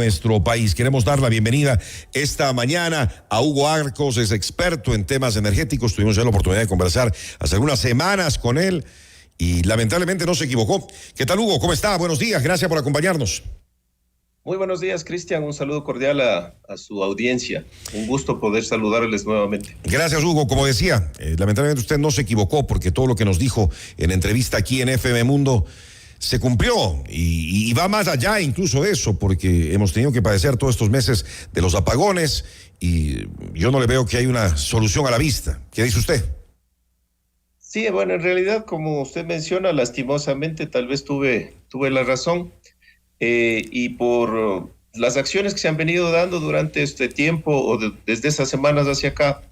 nuestro país. Queremos dar la bienvenida esta mañana a Hugo Arcos, es experto en temas energéticos. Tuvimos ya la oportunidad de conversar hace algunas semanas con él y lamentablemente no se equivocó. ¿Qué tal, Hugo? ¿Cómo está? Buenos días, gracias por acompañarnos. Muy buenos días, Cristian. Un saludo cordial a su audiencia. Un gusto poder saludarles nuevamente. Gracias, Hugo. Como decía, lamentablemente usted no se equivocó porque todo lo que nos dijo en entrevista aquí en FM Mundo se cumplió y va más allá incluso de eso, porque hemos tenido que padecer todos estos meses de los apagones y yo no le veo que hay una solución a la vista. ¿Qué dice usted? Sí, bueno, en realidad, como usted menciona, lastimosamente tal vez tuve la razón. Y por las acciones que se han venido dando durante este tiempo o desde esas semanas hacia acá,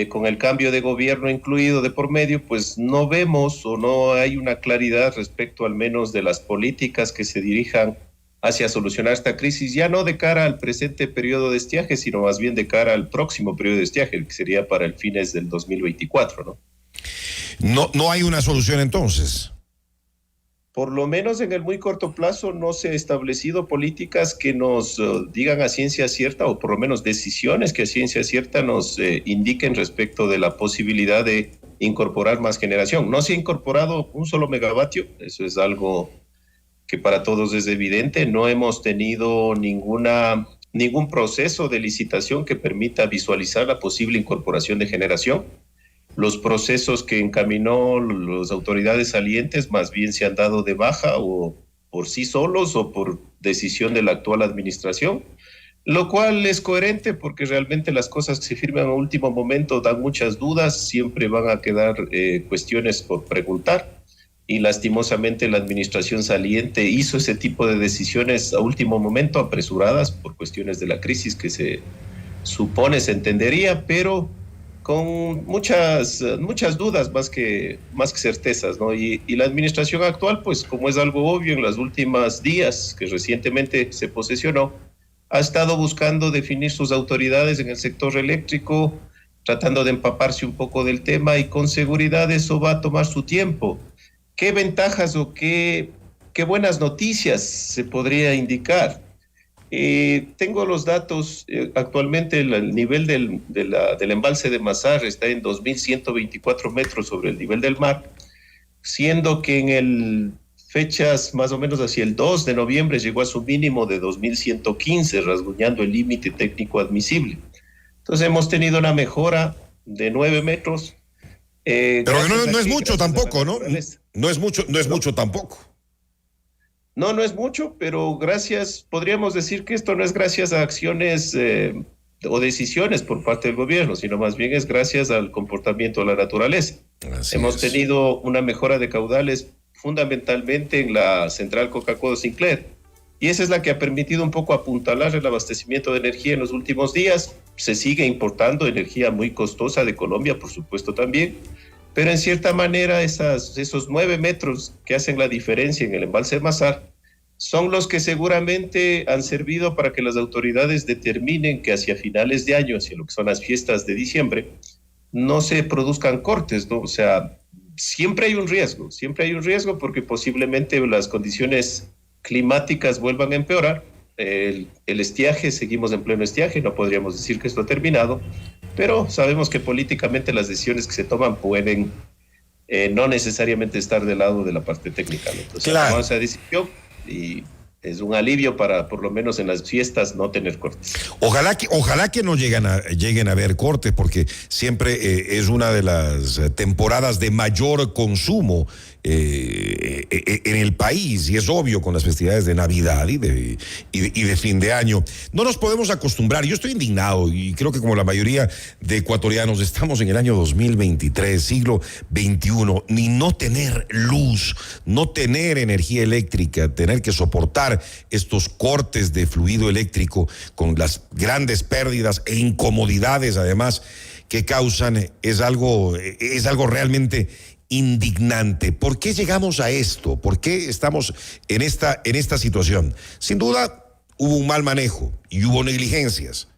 con el cambio de gobierno incluido de por medio, pues no vemos o no hay una claridad respecto al menos de las políticas que se dirijan hacia solucionar esta crisis, ya no de cara al presente periodo de estiaje, sino más bien de cara al próximo periodo de estiaje, que sería para el fines del 2024, ¿no? No hay una solución entonces. Por lo menos en el muy corto plazo no se han establecido políticas que nos digan a ciencia cierta, o por lo menos decisiones que a ciencia cierta nos indiquen respecto de la posibilidad de incorporar más generación. No se ha incorporado un solo megavatio, eso es algo que para todos es evidente. No hemos tenido ningún proceso de licitación que permita visualizar la posible incorporación de generación. Los procesos que encaminó las autoridades salientes más bien se han dado de baja o por sí solos o por decisión de la actual administración, lo cual es coherente porque realmente las cosas que se firman a último momento dan muchas dudas, siempre van a quedar cuestiones por preguntar y lastimosamente la administración saliente hizo ese tipo de decisiones a último momento, apresuradas por cuestiones de la crisis que se supone se entendería, pero con muchas dudas más que certezas, ¿no? Y la administración actual, pues como es algo obvio en los últimos días que recientemente se posesionó, ha estado buscando definir sus autoridades en el sector eléctrico, tratando de empaparse un poco del tema y con seguridad eso va a tomar su tiempo. ¿Qué ventajas o qué buenas noticias se podría indicar? Tengo los datos, actualmente el nivel del embalse de Mazar está en 2.124 metros sobre el nivel del mar, siendo que en fechas más o menos hacia el 2 de noviembre llegó a su mínimo de 2.115, rasguñando el límite técnico admisible. Entonces hemos tenido una mejora de 9 metros. Pero no es mucho tampoco, ¿no? No es mucho tampoco. No es mucho, pero podríamos decir que esto no es gracias a acciones o decisiones por parte del gobierno, sino más bien es gracias al comportamiento de la naturaleza. Hemos tenido una mejora de caudales fundamentalmente en la central Coca-Cola Sinclair, y esa es la que ha permitido un poco apuntalar el abastecimiento de energía en los últimos días. Se sigue importando energía muy costosa de Colombia, por supuesto también, pero en cierta manera esos 9 metros que hacen la diferencia en el embalse de Mazar son los que seguramente han servido para que las autoridades determinen que hacia finales de año, hacia lo que son las fiestas de diciembre, no se produzcan cortes, ¿no? O sea, siempre hay un riesgo porque posiblemente las condiciones climáticas vuelvan a empeorar. El estiaje, seguimos en pleno estiaje, no podríamos decir que esto ha terminado, pero sabemos que políticamente las decisiones que se toman pueden no necesariamente estar del lado de la parte técnica, ¿no? Entonces, claro, tomamos esa decisión y es un alivio para, por lo menos en las fiestas, no tener cortes. Ojalá que no lleguen a haber cortes, porque siempre es una de las temporadas de mayor consumo en el país, y es obvio con las festividades de Navidad y de fin de año. No nos podemos acostumbrar. Yo estoy indignado y creo que como la mayoría de ecuatorianos estamos en el año 2023, siglo XXI, ni no tener luz, no tener energía eléctrica, tener que soportar estos cortes de fluido eléctrico con las grandes pérdidas e incomodidades además que causan, es algo realmente indignante. ¿Por qué llegamos a esto? ¿Por qué estamos en esta situación? Sin duda hubo un mal manejo y hubo negligencias.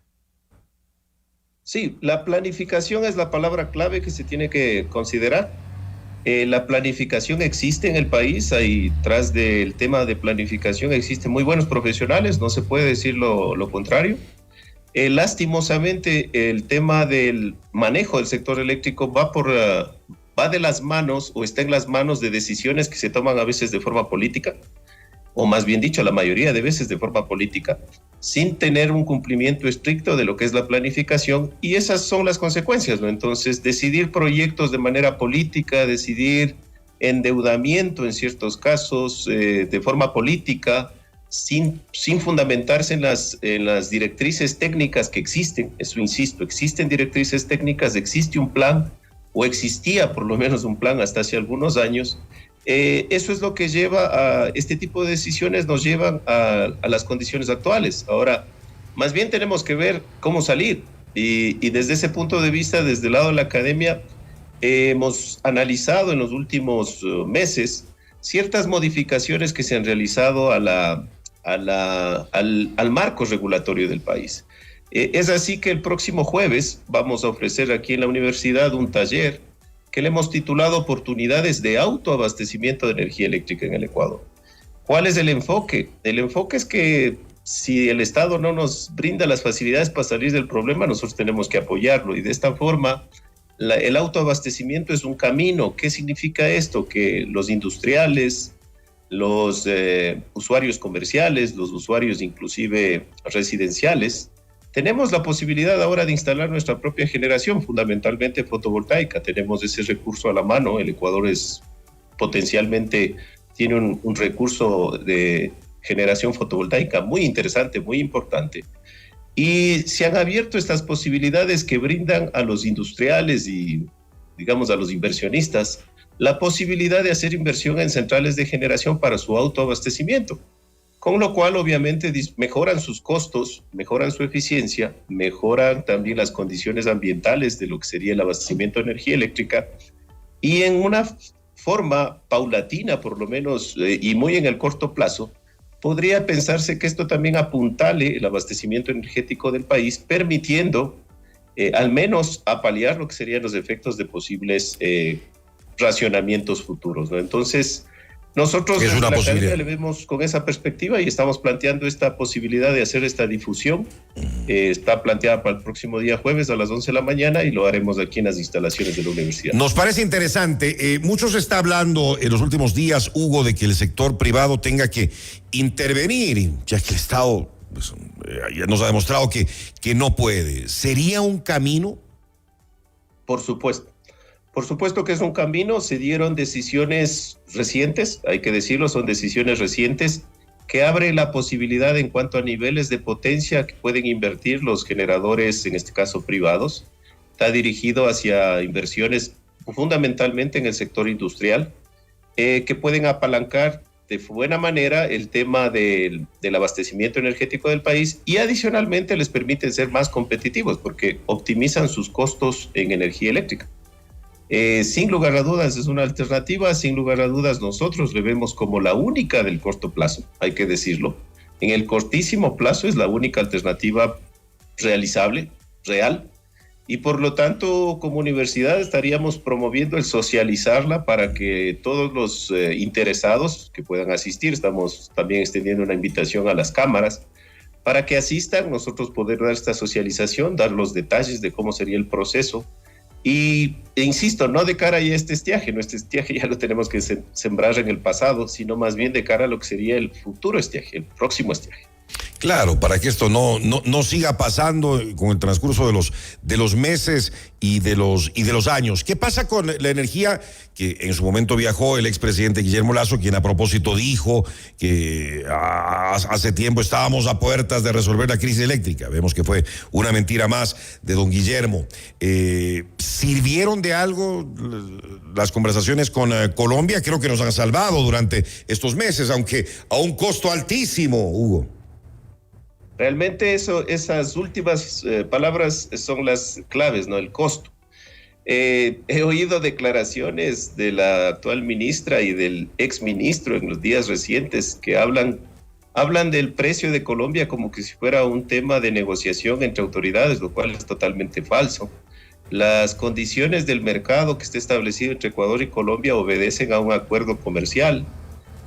Sí, la planificación es la palabra clave que se tiene que considerar. La planificación existe en el país, ahí tras del tema de planificación existen muy buenos profesionales, no se puede decir lo contrario. Lastimosamente, el tema del manejo del sector eléctrico va de las manos o está en las manos de decisiones que se toman a veces de forma política, o más bien dicho, la mayoría de veces de forma política, sin tener un cumplimiento estricto de lo que es la planificación, y esas son las consecuencias, ¿no? Entonces, decidir proyectos de manera política, decidir endeudamiento en ciertos casos de forma política, sin fundamentarse en las directrices técnicas que existen, eso insisto, existen directrices técnicas, existe un plan, o existía por lo menos un plan hasta hace algunos años. Eso es lo que lleva a este tipo de decisiones, nos llevan a las condiciones actuales. Ahora, más bien tenemos que ver cómo salir, y desde ese punto de vista, desde el lado de la academia, hemos analizado en los últimos meses ciertas modificaciones que se han realizado al marco regulatorio del país. Es así que el próximo jueves vamos a ofrecer aquí en la universidad un taller que le hemos titulado Oportunidades de autoabastecimiento de energía eléctrica en el Ecuador. ¿Cuál es el enfoque? El enfoque es que si el Estado no nos brinda las facilidades para salir del problema, nosotros tenemos que apoyarlo, y de esta forma el autoabastecimiento es un camino. ¿Qué significa esto? Que los industriales, los usuarios comerciales, los usuarios inclusive residenciales, tenemos la posibilidad ahora de instalar nuestra propia generación, fundamentalmente fotovoltaica. Tenemos ese recurso a la mano. El Ecuador potencialmente tiene un recurso de generación fotovoltaica muy interesante, muy importante. Y se han abierto estas posibilidades que brindan a los industriales y, digamos, a los inversionistas la posibilidad de hacer inversión en centrales de generación para su autoabastecimiento, con lo cual obviamente mejoran sus costos, mejoran su eficiencia, mejoran también las condiciones ambientales de lo que sería el abastecimiento de energía eléctrica, y en una forma paulatina por lo menos, y muy en el corto plazo, podría pensarse que esto también apuntale el abastecimiento energético del país, permitiendo al menos apalear lo que serían los efectos de posibles racionamientos futuros, ¿no? Entonces, nosotros es una posibilidad. Le vemos con esa perspectiva y estamos planteando esta posibilidad de hacer esta difusión. Está planteada para el próximo día jueves a las 11 de la mañana y lo haremos aquí en las instalaciones de la universidad. Nos parece interesante. Mucho se está hablando en los últimos días, Hugo, de que el sector privado tenga que intervenir, ya que el Estado pues, ya nos ha demostrado que no puede. ¿Sería un camino? Por supuesto. Por supuesto que es un camino. Se dieron decisiones recientes, hay que decirlo, son decisiones recientes que abre la posibilidad en cuanto a niveles de potencia que pueden invertir los generadores, en este caso privados. Está dirigido hacia inversiones fundamentalmente en el sector industrial, que pueden apalancar de buena manera el tema del abastecimiento energético del país, y adicionalmente les permiten ser más competitivos porque optimizan sus costos en energía eléctrica. Sin lugar a dudas es una alternativa, sin lugar a dudas nosotros le vemos como la única del corto plazo, hay que decirlo. En el cortísimo plazo es la única alternativa realizable, real, y por lo tanto como universidad estaríamos promoviendo el socializarla para que todos los interesados que puedan asistir, estamos también extendiendo una invitación a las cámaras para que asistan, nosotros poder dar esta socialización, dar los detalles de cómo sería el proceso. E insisto, no de cara a este estiaje, no, este estiaje ya lo tenemos que sembrar en el pasado, sino más bien de cara a lo que sería el futuro estiaje, el próximo estiaje. Claro, para que esto no siga pasando con el transcurso de los meses y de los años. ¿Qué pasa con la energía? Que en su momento viajó el expresidente Guillermo Lasso, quien a propósito dijo que hace tiempo estábamos a puertas de resolver la crisis eléctrica. Vemos que fue una mentira más de don Guillermo. ¿Sirvieron de algo las conversaciones con Colombia? Creo que nos han salvado durante estos meses, aunque a un costo altísimo, Hugo. Realmente esas últimas palabras son las claves, ¿no? El costo. He oído declaraciones de la actual ministra y del exministro en los días recientes que hablan del precio de Colombia como que si fuera un tema de negociación entre autoridades, lo cual es totalmente falso. Las condiciones del mercado que está establecido entre Ecuador y Colombia obedecen a un acuerdo comercial,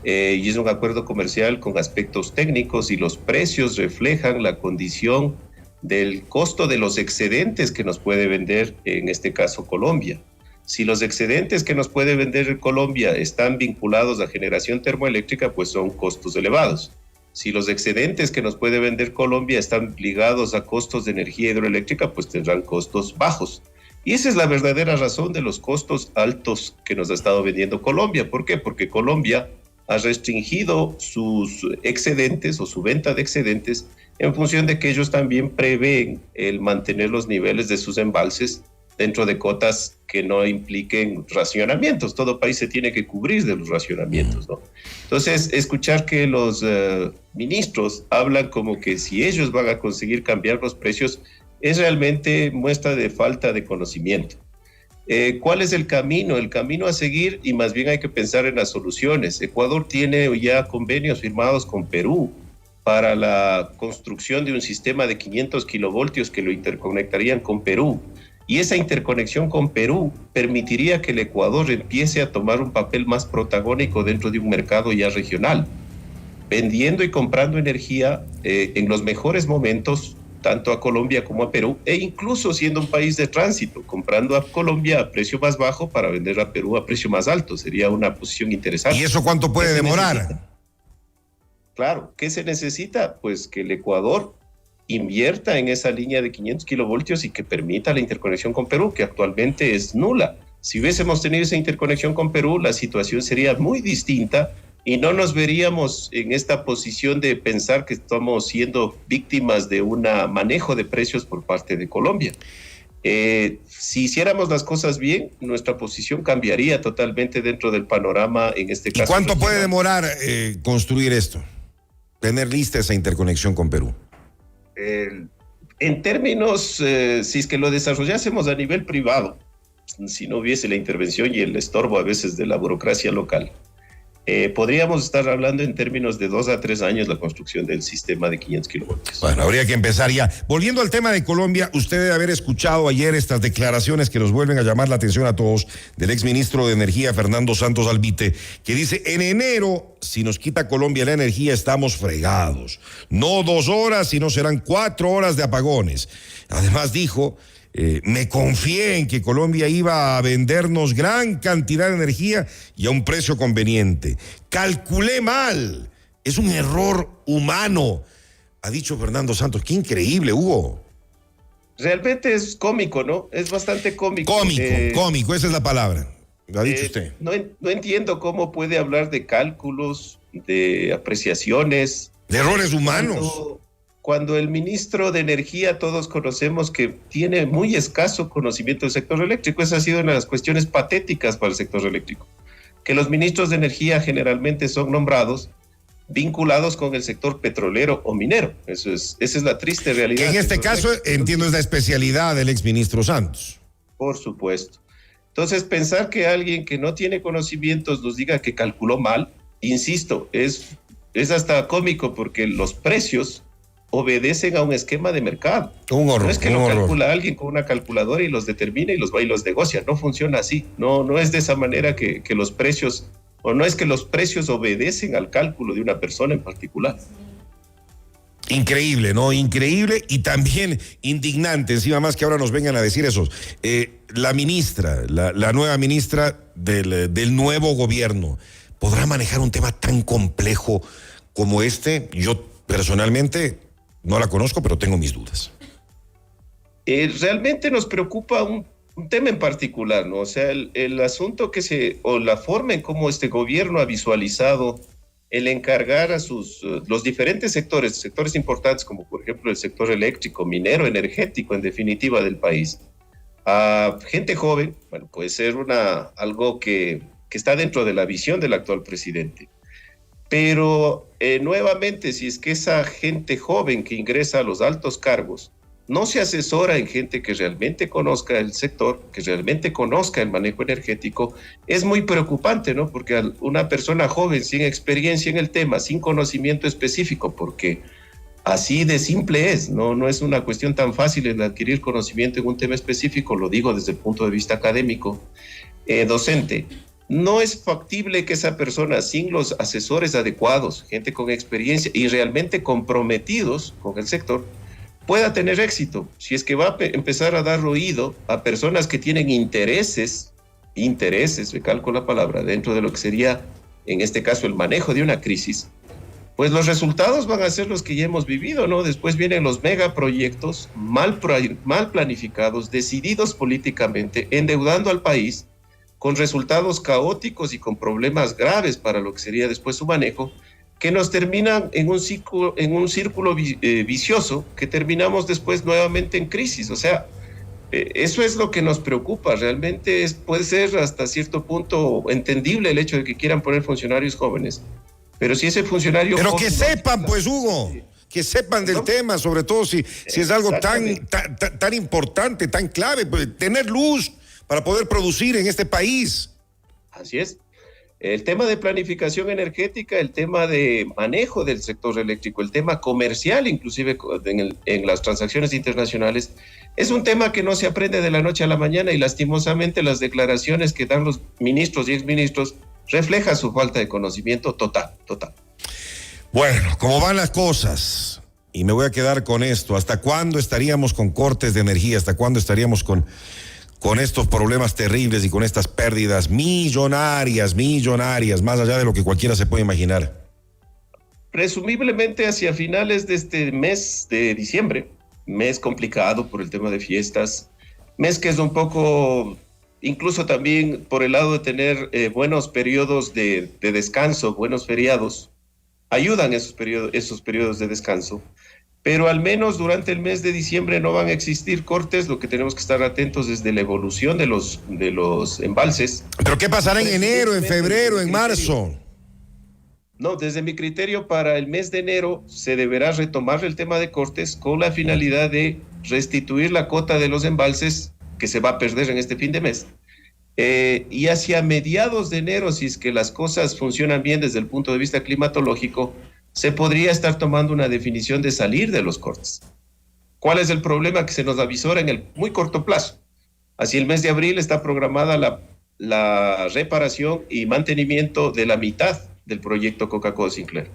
y es un acuerdo comercial con aspectos técnicos, y los precios reflejan la condición del costo de los excedentes que nos puede vender, en este caso, Colombia. Si los excedentes que nos puede vender Colombia están vinculados a generación termoeléctrica, pues son costos elevados. Si los excedentes que nos puede vender Colombia están ligados a costos de energía hidroeléctrica, pues tendrán costos bajos. Y esa es la verdadera razón de los costos altos que nos ha estado vendiendo Colombia. ¿Por qué? Porque Colombia ha restringido sus excedentes o su venta de excedentes en función de que ellos también prevén el mantener los niveles de sus embalses dentro de cotas que no impliquen racionamientos. Todo país se tiene que cubrir de los racionamientos, ¿no? Entonces, escuchar que los ministros hablan como que si ellos van a conseguir cambiar los precios es realmente muestra de falta de conocimiento. ¿Cuál es el camino? El camino a seguir, y más bien hay que pensar en las soluciones. Ecuador tiene ya convenios firmados con Perú para la construcción de un sistema de 500 kilovoltios que lo interconectarían con Perú. Y esa interconexión con Perú permitiría que el Ecuador empiece a tomar un papel más protagónico dentro de un mercado ya regional, vendiendo y comprando energía en los mejores momentos, tanto a Colombia como a Perú, e incluso siendo un país de tránsito, comprando a Colombia a precio más bajo para vender a Perú a precio más alto. Sería una posición interesante. ¿Y eso cuánto puede demorar? Claro, ¿qué se necesita? Pues que el Ecuador invierta en esa línea de 500 kilovoltios y que permita la interconexión con Perú, que actualmente es nula. Si hubiésemos tenido esa interconexión con Perú, la situación sería muy distinta y no nos veríamos en esta posición de pensar que estamos siendo víctimas de un manejo de precios por parte de Colombia. Si hiciéramos las cosas bien, nuestra posición cambiaría totalmente dentro del panorama, en este caso. ¿Y cuánto puede demorar construir esto? Tener lista esa interconexión con Perú. En términos, si es que lo desarrollásemos a nivel privado, si no hubiese la intervención y el estorbo a veces de la burocracia local, podríamos estar hablando en términos de 2 a 3 años la construcción del sistema de 500 kilovoltios. Bueno, habría que empezar ya. Volviendo al tema de Colombia, usted debe haber escuchado ayer estas declaraciones que nos vuelven a llamar la atención a todos del exministro de Energía, Fernando Santos Albite, que dice: en enero, si nos quita Colombia la energía, estamos fregados. No 2 horas, sino serán 4 horas de apagones. Además dijo: me confié en que Colombia iba a vendernos gran cantidad de energía y a un precio conveniente. Calculé mal. Es un error humano, ha dicho Fernando Santos. Qué increíble, Hugo. Realmente es cómico, ¿no? Es bastante cómico. Cómico, esa es la palabra. Lo ha dicho usted. No entiendo cómo puede hablar de cálculos, de apreciaciones. De errores humanos. Cuando el ministro de Energía, todos conocemos que tiene muy escaso conocimiento del sector eléctrico. Esa ha sido una de las cuestiones patéticas para el sector eléctrico, que los ministros de Energía generalmente son nombrados vinculados con el sector petrolero o minero. Esa es la triste realidad. Que en este caso, entiendo, es la especialidad del exministro Santos. Por supuesto. Entonces, pensar que alguien que no tiene conocimientos nos diga que calculó mal, insisto, es hasta cómico, porque los precios obedecen a un esquema de mercado. Un horror. No es que lo calcula alguien con una calculadora y los determina y los va y los negocia. No funciona así. No es de esa manera que los precios, o no es que los precios obedecen al cálculo de una persona en particular. Increíble, ¿no? Increíble y también indignante, encima más que ahora nos vengan a decir eso. La ministra, la nueva ministra del nuevo gobierno, ¿podrá manejar un tema tan complejo como este? Yo personalmente no la conozco, pero tengo mis dudas. Realmente nos preocupa un tema en particular, ¿no? O sea, el asunto o la forma en cómo este gobierno ha visualizado el encargar a los diferentes sectores importantes, como por ejemplo el sector eléctrico, minero, energético, en definitiva, del país, a gente joven. Bueno, puede ser algo que está dentro de la visión del actual presidente. Pero nuevamente, si es que esa gente joven que ingresa a los altos cargos no se asesora en gente que realmente conozca el sector, que realmente conozca el manejo energético, es muy preocupante, ¿no? Porque una persona joven sin experiencia en el tema, sin conocimiento específico, porque Así de simple es, no es una cuestión tan fácil el adquirir conocimiento en un tema específico, lo digo desde el punto de vista académico, docente. No es factible que esa persona, sin los asesores adecuados, gente con experiencia y realmente comprometidos con el sector, pueda tener éxito. Si es que va a empezar a dar oído a personas que tienen intereses, recalco la palabra, dentro de lo que sería, en este caso, el manejo de una crisis, pues los resultados van a ser los que ya hemos vivido, ¿no? Después vienen los megaproyectos mal planificados, decididos políticamente, endeudando al país, con resultados caóticos y con problemas graves para lo que sería después su manejo, que nos terminan en un círculo vicioso, que terminamos después nuevamente en crisis. O sea, eso es lo que nos preocupa. Realmente puede ser hasta cierto punto entendible el hecho de que quieran poner funcionarios jóvenes, pero si ese funcionario... Pero que sepan, pues, Hugo, que sepan del tema, sobre todo si es algo tan importante, tan clave, pues, tener luz para poder producir en este país. Así es. El tema de planificación energética, el tema de manejo del sector eléctrico, el tema comercial, inclusive en las transacciones internacionales, es un tema que no se aprende de la noche a la mañana y lastimosamente las declaraciones que dan los ministros y exministros reflejan su falta de conocimiento total. Bueno, ¿cómo van las cosas? Y me voy a quedar con esto. ¿Hasta cuándo estaríamos con cortes de energía? ¿Hasta cuándo estaríamos con estos problemas terribles y con estas pérdidas millonarias, más allá de lo que cualquiera se puede imaginar? Presumiblemente hacia finales de este mes de diciembre, mes complicado por el tema de fiestas, mes que es un poco, incluso también por el lado de tener buenos periodos de descanso, buenos feriados, ayudan esos periodos de descanso. Pero al menos durante el mes de diciembre no van a existir cortes. Lo que tenemos que estar atentos es de la evolución de los embalses. ¿Pero qué pasará en enero, en febrero, en marzo? No, desde mi criterio, para el mes de enero se deberá retomar el tema de cortes con la finalidad de restituir la cota de los embalses que se va a perder en este fin de mes. Y hacia mediados de enero, si es que las cosas funcionan bien desde el punto de vista climatológico, se podría estar tomando una definición de salir de los cortes. ¿Cuál es el problema? Que se nos avisora en el muy corto plazo. Hacia el mes de abril está programada la reparación y mantenimiento de la mitad del proyecto Coca-Cola Sinclair.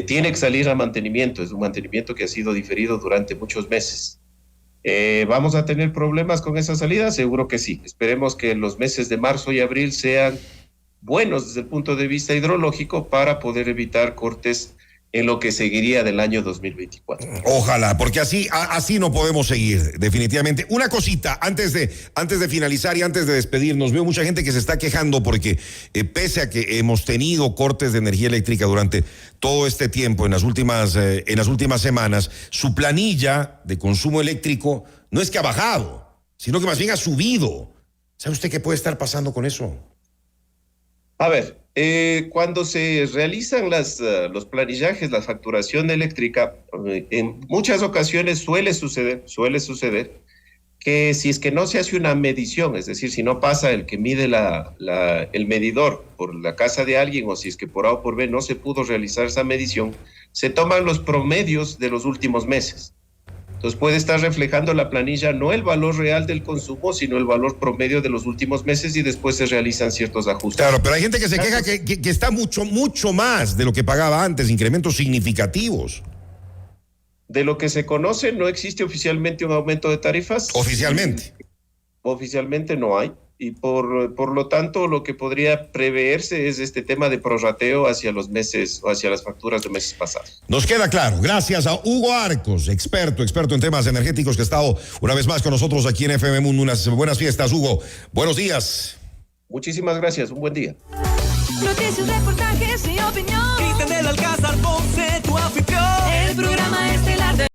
Tiene que salir a mantenimiento, es un mantenimiento que ha sido diferido durante muchos meses. ¿Vamos a tener problemas con esa salida? Seguro que sí. Esperemos que los meses de marzo y abril sean buenos desde el punto de vista hidrológico para poder evitar cortes en lo que seguiría del año 2024. Ojalá, porque así no podemos seguir, definitivamente. Una cosita, antes de finalizar y antes de despedirnos, veo mucha gente que se está quejando porque pese a que hemos tenido cortes de energía eléctrica durante todo este tiempo, en las últimas semanas, su planilla de consumo eléctrico no es que ha bajado, sino que más bien ha subido. ¿Sabe usted qué puede estar pasando con eso? A ver, cuando se realizan los planillajes, la facturación eléctrica, en muchas ocasiones suele suceder que si es que no se hace una medición, es decir, si no pasa el que mide el medidor por la casa de alguien, o si es que por A o por B no se pudo realizar esa medición, se toman los promedios de los últimos meses. Entonces puede estar reflejando la planilla no el valor real del consumo, sino el valor promedio de los últimos meses y después se realizan ciertos ajustes. Claro, pero hay gente que se queja que está mucho más de lo que pagaba antes, incrementos significativos. De lo que se conoce, no existe oficialmente un aumento de tarifas. Oficialmente. Oficialmente no hay. Y por lo tanto, lo que podría preverse es este tema de prorrateo hacia los meses o hacia las facturas de meses pasados. Nos queda claro. Gracias a Hugo Arcos, experto en temas energéticos, que ha estado una vez más con nosotros aquí en FM Mundo. Unas buenas fiestas, Hugo. Buenos días. Muchísimas gracias. Un buen día. Noticias, reportajes y opinión. Cristian del Alcázar, Ponce, tu anfitrión. El programa estelar de